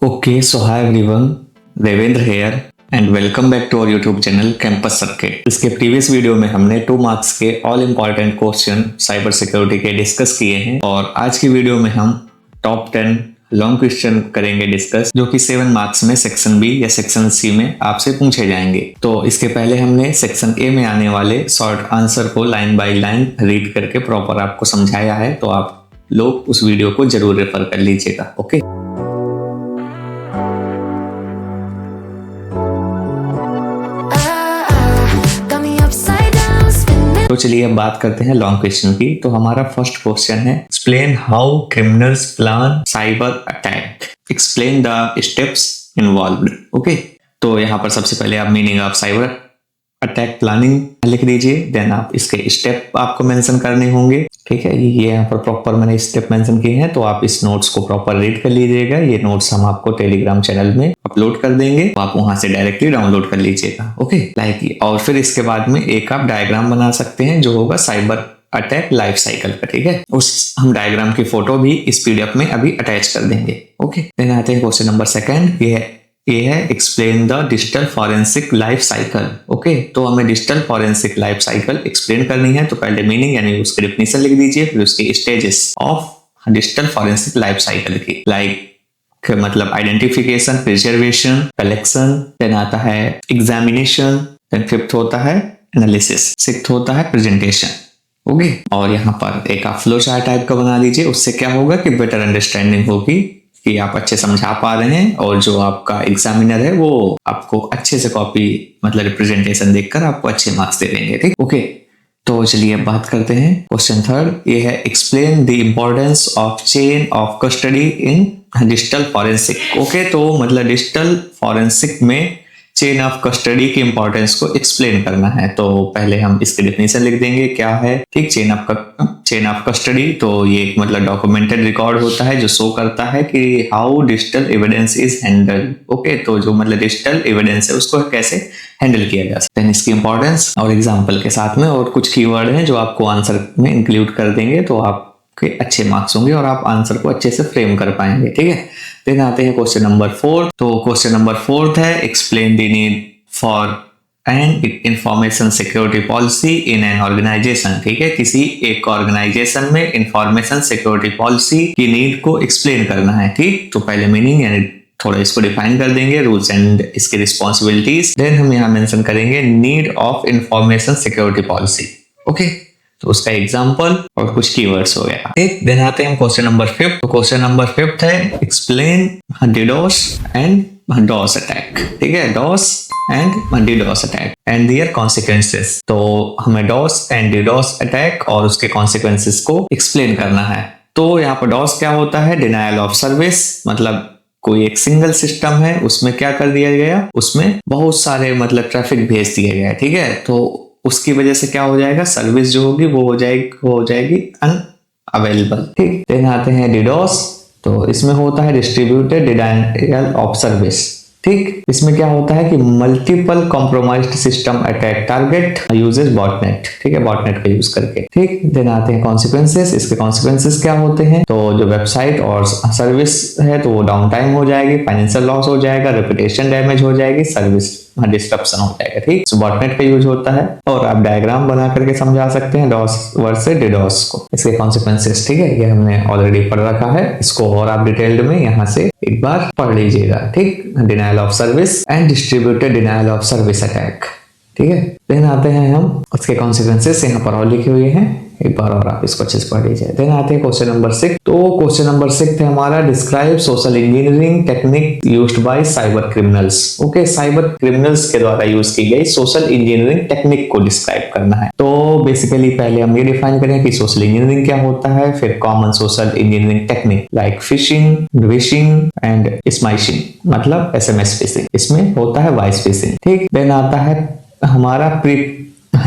Okay, so hi everyone, Devendra here and welcome back to our YouTube channel Campus Circuit। इसके previous video में हमने 2 marks के all important question cyber security के discuss किए हैं और आज की वीडियो में हम टॉप 10 लॉन्ग क्वेश्चन करेंगे डिस्कस, जो कि 7 मार्क्स में सेक्शन बी या सेक्शन सी में आपसे पूछे जाएंगे। तो इसके पहले हमने सेक्शन ए में आने वाले शॉर्ट आंसर को लाइन बाय लाइन रीड करके प्रॉपर आपको समझाया है, तो आप लोग उस वीडियो को जरूर रेफर कर लीजिएगा। ओके, तो चलिए अब बात करते हैं लॉन्ग क्वेश्चन की। तो हमारा फर्स्ट क्वेश्चन है, explain how criminals plan cyber attack, explain the steps involved. Okay, तो यहाँ पर सबसे पहले आप meaning of cyber attack planning लिख दीजिए, देन आप इसके स्टेप आपको मेंशन करने होंगे। ठीक है, ये यहाँ पर प्रॉपर मैंने स्टेप मेंशन किए हैं, तो आप इस नोट्स को प्रॉपर रीड कर लीजिएगा। ये नोट्स हम आपको टेलीग्राम चैनल में अपलोड कर देंगे, तो आप वहां से डायरेक्टली डाउनलोड कर लीजिएगा। ओके, लाइक और फिर इसके बाद में एक आप डायग्राम बना सकते हैं जो होगा साइबर अटैक लाइफ साइकिल का। ठीक है, उस हम डायग्राम की फोटो भी इस पीडीएफ में अभी अटैच कर देंगे। ओके, देन आते हैं क्वेश्चन नंबर सेकंड। ये है explain the digital forensic life cycle. Okay, तो हमें digital forensic life cycle explain करनी है, तो पहले मीनिंग यानी उसकी डेफिनेशन लिख दीजिए, फिर उसके stages of digital forensic life cycle की, लाइक मतलब आइडेंटिफिकेशन, प्रिजर्वेशन, कलेक्शन, देन आता है एग्जामिनेशन, देन फिफ्थ होता है एनालिसिस, सिक्स्थ होता है प्रेजेंटेशन। ओके, और यहाँ पर एक आप फ्लो चार्ट टाइप का बना लीजिए। उससे क्या होगा कि बेटर अंडरस्टैंडिंग होगी कि आप अच्छे समझा पा रहे हैं, और जो आपका एग्जामिनर है वो आपको अच्छे से कॉपी मतलब रिप्रेजेंटेशन देखकर आपको अच्छे मार्क्स दे देंगे। ठीक, ओके, तो चलिए अब बात करते हैं क्वेश्चन थर्ड। ये है explain the importance of chain of custody in digital forensic. Okay, तो मतलब डिजिटल फॉरेंसिक में चेन ऑफ कस्टडी की इंपॉर्टेंस को एक्सप्लेन करना है। तो पहले हम इसकी डेफिनेशन लिख देंगे क्या है। ठीक, चेन ऑफ कस्टडी, तो ये एक मतलब डॉक्यूमेंटेड रिकॉर्ड होता है जो शो करता है कि how digital evidence is handled. Okay, तो जो मतलब डिजिटल एविडेंस है उसको कैसे हैंडल किया जा सकता है, इसकी इंपॉर्टेंस और एग्जांपल के साथ में, और कुछ कीवर्ड हैं जो आपको आंसर में इंक्लूड कर देंगे, तो आपके अच्छे मार्क्स होंगे और आप आंसर को अच्छे से फ्रेम कर पाएंगे। ठीक है, देन आते हैं क्वेश्चन नंबर 4। तो क्वेश्चन नंबर 4 है explain the need for an information security policy in an organisation. ठीक है, किसी एक ऑर्गेनाइजेशन में इंफॉर्मेशन सिक्योरिटी पॉलिसी की नीड को एक्सप्लेन करना है। ठीक, तो पहले मीनिंग यानी थोड़ा इसको डिफाइन कर देंगे, रूल्स एंड इसकी रिस्पॉन्सिबिलिटीज, देन हम यहाँ मेंशन करेंगे need of information security policy. Okay, तो उसका एग्जांपल और कुछ कीवर्ड्स हो गया। ठीक, देन आते हैं क्वेश्चन नंबर 5। तो क्वेश्चन नंबर 5 है explain DDoS and DOS attack. ठीक है, DOS and DDoS attack and their consequences. तो हमें DOS एंड DDoS अटैक और उसके कॉन्सिक्वेंसेस को एक्सप्लेन करना है। तो यहाँ पर DOS क्या होता है, डिनायल ऑफ सर्विस, मतलब कोई एक सिंगल सिस्टम है उसमें क्या कर दिया गया, उसमें बहुत सारे मतलब ट्रैफिक भेज दिया गया। ठीक है, तो उसकी वजह से क्या हो जाएगा, सर्विस जो होगी वो हो जाएगी अनअवेलेबल। ठीक, देन आते हैं DDoS। तो इसमें होता है डिस्ट्रीब्यूटेड डिनायल ऑफ सर्विस। ठीक, इसमें क्या होता है कि multiple compromised system attack target uses botnet. ठीक है, बॉटनेट का यूज करके। ठीक, देन आते हैं कॉन्सिक्वेंसेस। इसके कॉन्सिक्वेंसेस क्या होते हैं, तो जो वेबसाइट और सर्विस है तो वो डाउन टाइम हो जाएगी, फाइनेंशियल लॉस हो जाएगा, रेपुटेशन डैमेज हो जाएगी, सर्विस डिस्ट्रप्शन हो जाएगा। ठीक, तो बॉटनेट का यूज होता है, और आप डायग्राम बना करके समझा सकते हैं DOS वर्सेस DDoS को, इसके कॉन्सिक्वेंसेस। ठीक है, ये हमने ऑलरेडी पढ़ रखा है, इसको और आप डिटेल्ड में यहाँ से एक बार पढ़ लीजिएगा। ठीक, denial of service and distributed denial of service attack. ठीक है, देन आते हैं हम उसके कॉन्सिक्वेंसेस यहाँ पर और लिखे हुए हैं, एक बार और आप इसको अच्छे से पढ़ लीजिए। देन आते हैं क्वेश्चन नंबर 6। तो क्वेश्चन नंबर 6 है हमारा describe social engineering technique used by cyber criminals. Okay, cyber criminals के द्वारा यूज की गई सोशल इंजीनियरिंग टेक्निक को डिस्क्राइब करना है। तो बेसिकली पहले हम ये डिफाइन करें कि सोशल इंजीनियरिंग क्या होता है, फिर common social engineering technique like phishing, vishing and smishing, मतलब SMS फिशिंग, इसमें होता है वॉइस फिशिंग। ठीक, देन आता है हमारा प्री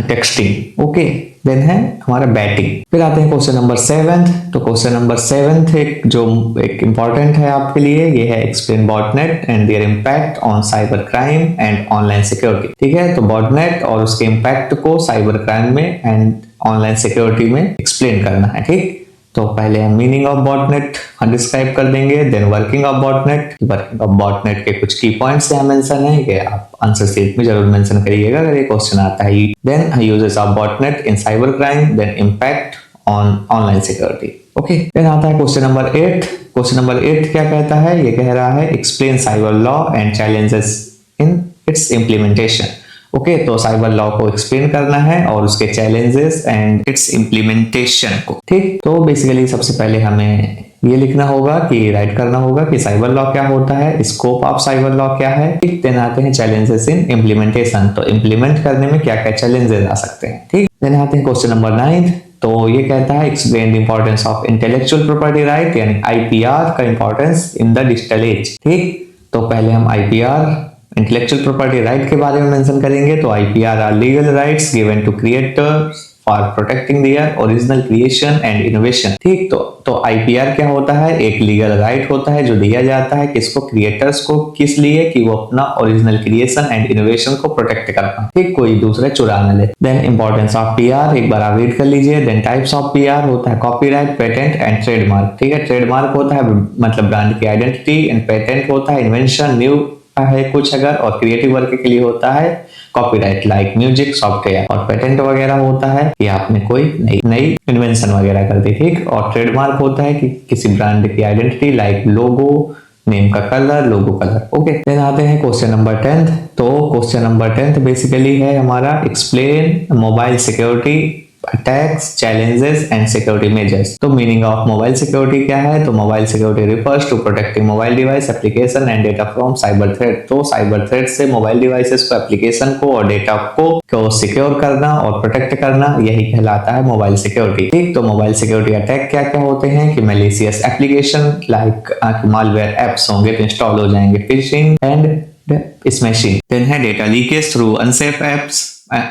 टेक्सटिंग। ओके, देन है हमारा बैटिंग। फिर आते हैं क्वेश्चन नंबर 7। तो क्वेश्चन नंबर 7 एक इंपॉर्टेंट है आपके लिए, ये है explain botnet and there impact on cyber crime and online security. ठीक है, तो बॉटनेट और उसके इम्पैक्ट को साइबर क्राइम में एंड ऑनलाइन सिक्योरिटी में एक्सप्लेन करना है। ठीक, तो पहले हम मीनिंग ऑफ बॉटनेट डिस्क्राइब कर देंगे, then working of botnet. Working of botnet के कुछ की पॉइंट्स यहाँ मेंशन है कि आप आंसर शीट में जरूर मेंशन करिएगा अगर ये क्वेश्चन आता है। Then uses of botnet in cyber crime, then impact on online security. Okay, then आता है क्वेश्चन नंबर 8। क्वेश्चन नंबर 8 क्या कहता है? ये कह रहा है explain cyber law and challenges in its implementation. Okay, तो साइबर लॉ को एक्सप्लेन करना है और उसके चैलेंजेस एंड इट्स इम्प्लीमेंटेशन को। ठीक, तो बेसिकली सबसे पहले हमें ये लिखना होगा कि राइट करना होगा कि साइबर लॉ क्या होता है, स्कोप ऑफ साइबर लॉ क्या है। ठीक, देन आते हैं चैलेंजेस इन इम्प्लीमेंटेशन, तो इम्प्लीमेंट करने में क्या क्या चैलेंजेस आ सकते हैं। ठीक, देन आते हैं क्वेश्चन नंबर 9। तो ये कहता है explain the importance of intellectual property right, यानी आईपीआर का importance in the digital age. ठीक, तो पहले हम आईपीआर इंटेलेक्चुअल प्रॉपर्टी राइट के बारे में मेंशन करेंगे। तो IPR are legal rights given to creators for protecting their original creation and innovation. ठीक, तो आईपीआर क्या होता है? एक लीगल राइट होता है जो दिया जाता है किसको? क्रिएटर्स को। किस लिए? कि वो अपना ओरिजिनल क्रिएशन एंड इनोवेशन को प्रोटेक्ट कर पाए, ठीक, कोई दूसरा चुरा न ले। देन इंपॉर्टेंस ऑफ पीआर एक बार आप रीड कर लीजिए। देन टाइप्स ऑफ पीआर होता है कॉपीराइट, पेटेंट एंड ट्रेडमार्क। ठीक है, ट्रेडमार्क होता है मतलब ब्रांड की आइडेंटिटी, एंड पेटेंट होता है इन्वेंशन, न्यू है कुछ अगर, और क्रिएटिव वर्क के लिए होता है कॉपीराइट लाइक म्यूजिक, सॉफ्टवेयर। और पेटेंट वगैरह होता है कि आपने कोई नई इन्वेंशन वगैरह कर दी। ठीक, और ट्रेडमार्क होता है कि किसी ब्रांड की आइडेंटिटी लाइक लोगो, नेम का कलर, लोगो कलर। ओके, देन आते हैं क्वेश्चन नंबर 10। तो क्वेश्चन नंबर 10 बेसिकली है हमारा explain mobile security attacks, challenges and security measures. तो मीनिंग ऑफ मोबाइल सिक्योरिटी क्या है? तो mobile security refers to protecting mobile device, application and data from cyber threat. तो साइबर थ्रेट से mobile devices को, application को और डेटा को सिक्योर करना और प्रोटेक्ट करना, यही कहलाता है मोबाइल सिक्योरिटी। ठीक, तो मोबाइल सिक्योरिटी अटैक क्या क्या होते हैं? कि malicious application like malware apps होंगे तो इंस्टॉल हो जाएंगे, फिशिंग एंड स्मैशिंग। देन है data leakage through unsafe apps,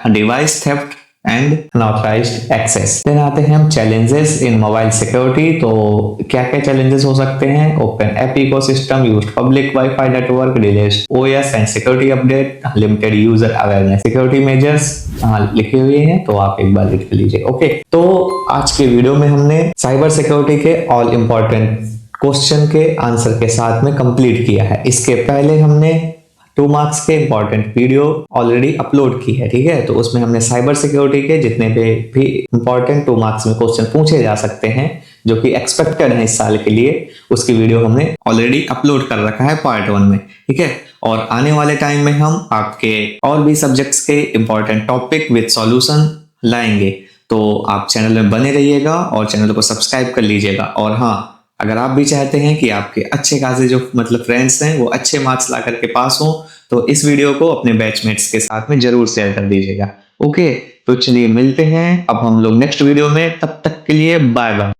device theft and unauthorised access. Then आते हैं हम चैलेंजेस इन मोबाइल सिक्योरिटी। तो क्या क्या चैलेंजेस हो सकते हैं? Open app ecosystem, used public wifi network, delayed OS and security update, limited user awareness. Security measures लिखे हुए हैं तो आप एक बार रीड कर लीजिए। ओके, तो आज के वीडियो में हमने साइबर सिक्योरिटी के ऑल इंपॉर्टेंट क्वेश्चन के आंसर के साथ में कंप्लीट किया है। इसके पहले हमने 2 मार्क्स के इंपॉर्टेंट वीडियो ऑलरेडी अपलोड की है। ठीक है, तो उसमें हमने साइबर सिक्योरिटी के जितने भी इंपॉर्टेंट 2 मार्क्स में क्वेश्चन पूछे जा सकते हैं जो कि एक्सपेक्टेड है इस साल के लिए, उसकी वीडियो हमने ऑलरेडी अपलोड कर रखा है पार्ट 1 में। ठीक है, और आने वाले टाइम में हम आपके और भी सब्जेक्ट्स के इंपॉर्टेंट टॉपिक विद सॉल्यूशन लाएंगे। तो आप चैनल में बने रहिएगा और चैनल को सब्सक्राइब कर लीजिएगा। और हाँ, अगर आप भी चाहते हैं कि आपके अच्छे खासे जो मतलब फ्रेंड्स हैं वो अच्छे मार्क्स ला करके पास हों, तो इस वीडियो को अपने बैचमेट्स के साथ में जरूर शेयर कर दीजिएगा। ओके, तो चलिए मिलते हैं अब हम लोग नेक्स्ट वीडियो में, तब तक के लिए बाय बाय।